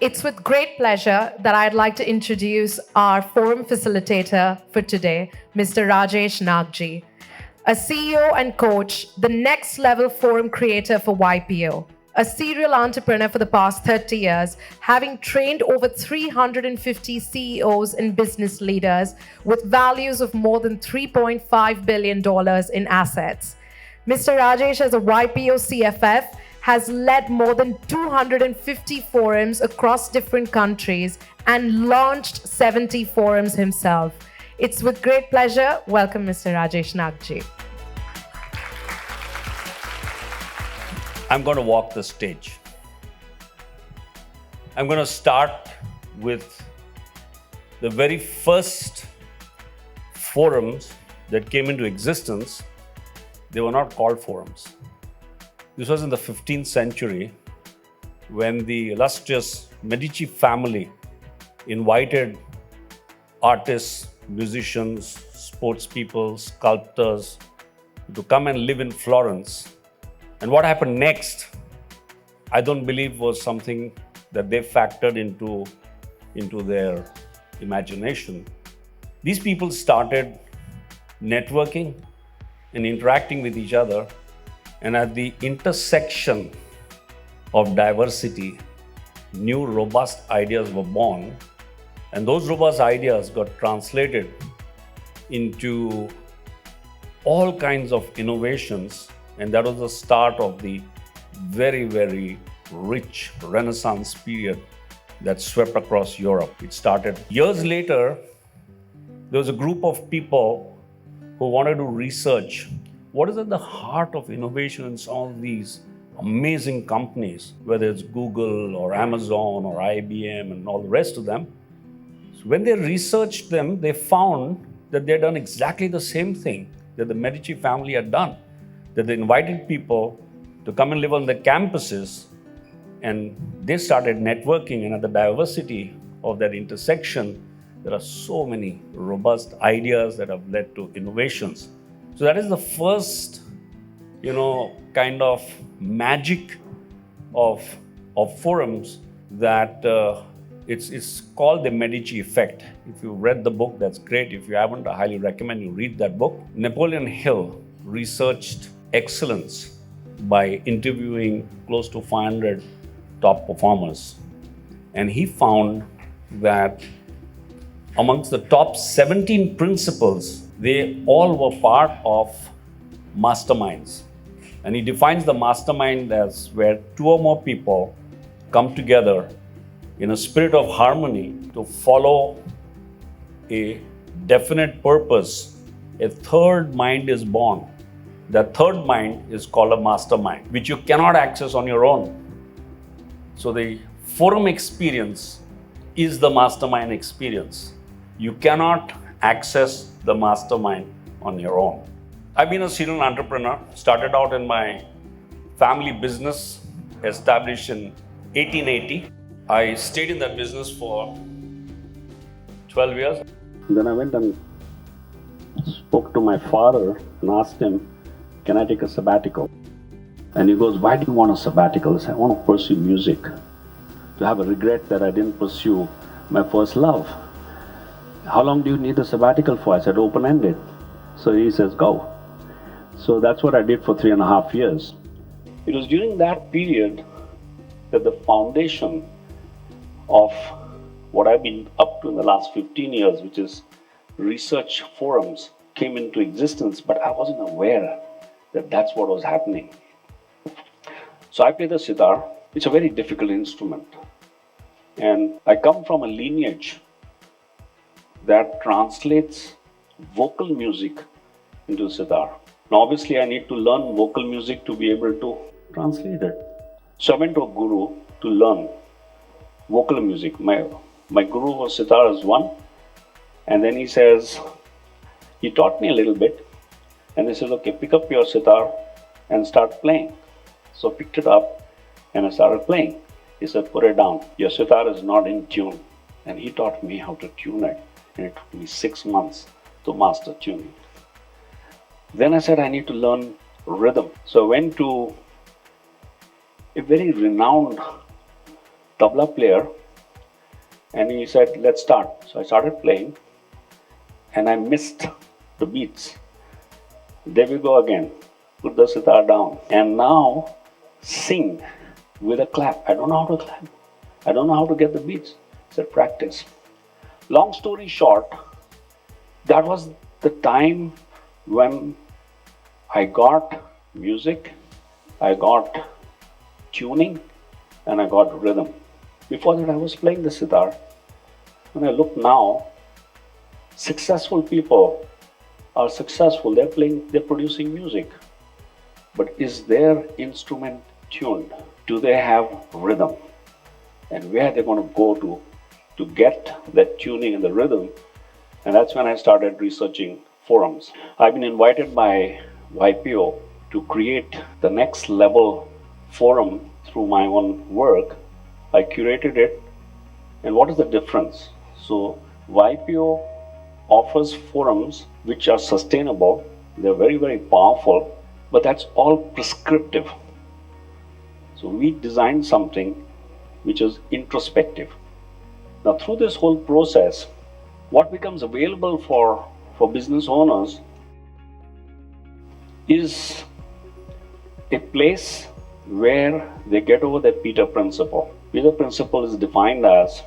It's with great pleasure that I'd like to introduce our forum facilitator for today, Mr. Rajesh Nagjee, a CEO and coach, the next level forum creator for YPO, a serial entrepreneur for the past 30 years, having trained over 350 CEOs and business leaders with values of more than $3.5 billion in assets. Mr. Rajesh, as a YPO CFF, has led more than 250 forums across different countries and launched 70 forums himself. It's with great pleasure. Welcome, Mr. Rajesh Nagjee. I'm going to walk the stage. I'm going to start with the very first forums that came into existence. They were not called forums. This was in the 15th century when the illustrious Medici family invited artists, musicians, sports people, sculptors to come and live in Florence. And what happened next, I don't believe was something that they factored into their imagination. These people started networking and interacting with each other, and at the intersection of diversity, new robust ideas were born, and those robust ideas got translated into all kinds of innovations, and that was the start of the very, very rich Renaissance period that swept across Europe. It started years later. There was a group of people who wanted to research what is at the heart of innovation in some of these amazing companies, whether it's Google or Amazon or IBM and all the rest of them. So when they researched them, they found that they had done exactly the same thing that the Medici family had done, that they invited people to come and live on their campuses, and they started networking, and at the diversity of that intersection, there are so many robust ideas that have led to innovations. So that is the first, kind of magic of forums that it's called the Medici effect. If you read the book, that's great. If you haven't, I highly recommend you read that book. Napoleon Hill researched excellence by interviewing close to 500 top performers. And he found that amongst the top 17 principles, they all were part of masterminds. And he defines the mastermind as where two or more people come together in a spirit of harmony to follow a definite purpose. A third mind is born. That third mind is called a mastermind, which you cannot access on your own. So the forum experience is the mastermind experience. You cannot access the mastermind on your own. I've been a serial entrepreneur, started out in my family business, established in 1880. I stayed in that business for 12 years. Then I went and spoke to my father and asked him, can I take a sabbatical? And he goes, why do you want a sabbatical? I said, I want to pursue music, to have a regret that I didn't pursue my first love. How long do you need a sabbatical for? I said, open-ended. So he says, go. So that's what I did for 3.5 years. It was during that period that the foundation of what I've been up to in the last 15 years, which is research forums, came into existence, but I wasn't aware that that's what was happening. So I play the sitar. It's a very difficult instrument. And I come from a lineage that translates vocal music into sitar. Now obviously I need to learn vocal music to be able to translate it. So I went to a guru to learn vocal music. My guru was sitar as one, and then he taught me a little bit, and he says, okay, pick up your sitar and start playing. So I picked it up and I started playing. He said, put it down. Your sitar is not in tune. And he taught me how to tune it. And it took me 6 months to master tuning. Then I said, I need to learn rhythm. So I went to a very renowned tabla player And he said, let's start. So I started playing and I missed the beats. There we go again. Put the sitar down. And now sing with a clap. I don't know how to clap. I don't know how to get the beats. I said, practice. Long story short, that was the time when I got music, I got tuning, and I got rhythm. Before that, I was playing the sitar. When I look now, successful people are successful. They're producing music. But is their instrument tuned? Do they have rhythm? And where are they going to go to get that tuning and the rhythm? And that's when I started researching forums. I've been invited by YPO to create the next level forum through my own work. I curated it. And what is the difference? So YPO offers forums which are sustainable. They're very, very powerful, but that's all prescriptive. So we designed something which is introspective. Now through this whole process, what becomes available for business owners is a place where they get over their Peter principle. Peter principle is defined as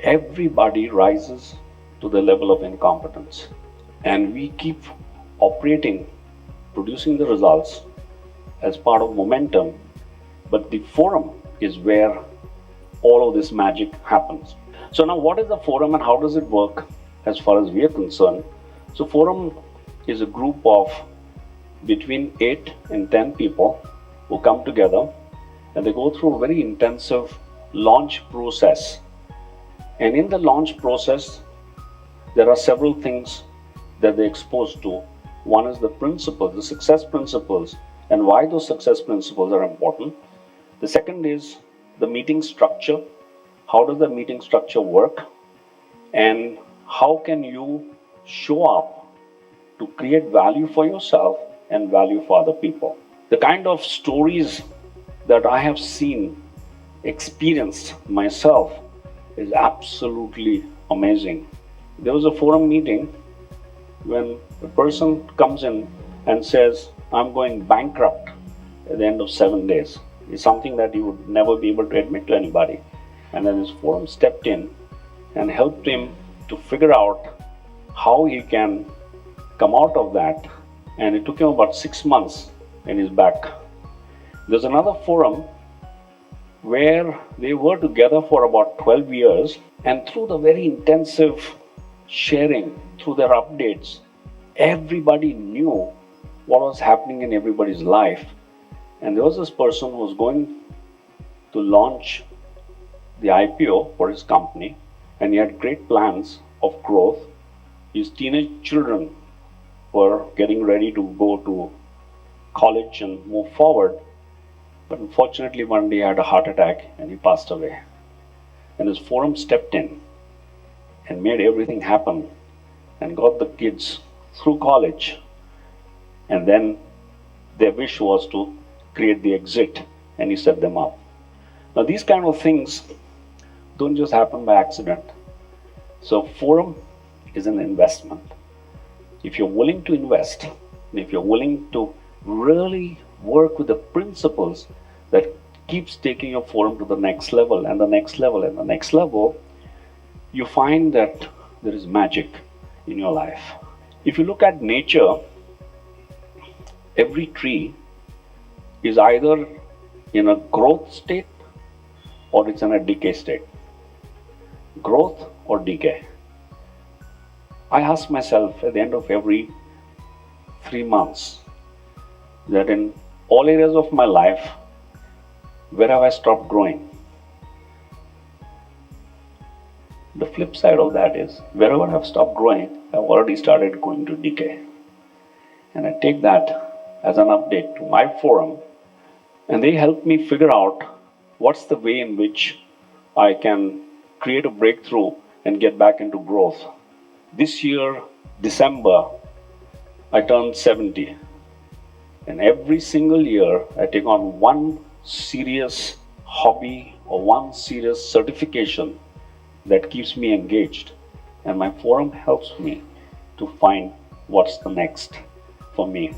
everybody rises to the level of incompetence, and we keep operating, producing the results as part of momentum, but the forum is where all of this magic happens. So now what is the forum and how does it work as far as we are concerned? So forum is a group of between 8 and 10 people who come together and they go through a very intensive launch process. And in the launch process, there are several things that they're exposed to. One is the principles, the success principles, and why those success principles are important. The second is the meeting structure. How does the meeting structure work? And how can you show up to create value for yourself and value for other people? The kind of stories that I have seen, experienced myself is absolutely amazing. There was a forum meeting when a person comes in and says, I'm going bankrupt at the end of 7 days. It's something that he would never be able to admit to anybody. And then his forum stepped in and helped him to figure out how he can come out of that. And it took him about 6 months and he's back. There's another forum where they were together for about 12 years, and through the very intensive sharing, through their updates, everybody knew what was happening in everybody's life. And there was this person who was going to launch the IPO for his company, and he had great plans of growth. His teenage children were getting ready to go to college and move forward. But unfortunately, one day he had a heart attack and he passed away. And his forum stepped in and made everything happen and got the kids through college. And then their wish was to create the exit, and he set them up. Now, these kind of things don't just happen by accident. So, forum is an investment. If you're willing to invest, and if you're willing to really work with the principles that keeps taking your forum to the next level and the next level and the next level, you find that there is magic in your life. If you look at nature, every tree is either in a growth state or it's in a decay state. Growth or decay. I ask myself at the end of every 3 months that in all areas of my life, where have I stopped growing? The flip side of that is, wherever I've stopped growing, I've already started going to decay. And I take that as an update to my forum, and they help me figure out what's the way in which I can create a breakthrough and get back into growth. This year, December, I turned 70. And every single year, I take on one serious hobby or one serious certification that keeps me engaged, and my forum helps me to find what's the next for me.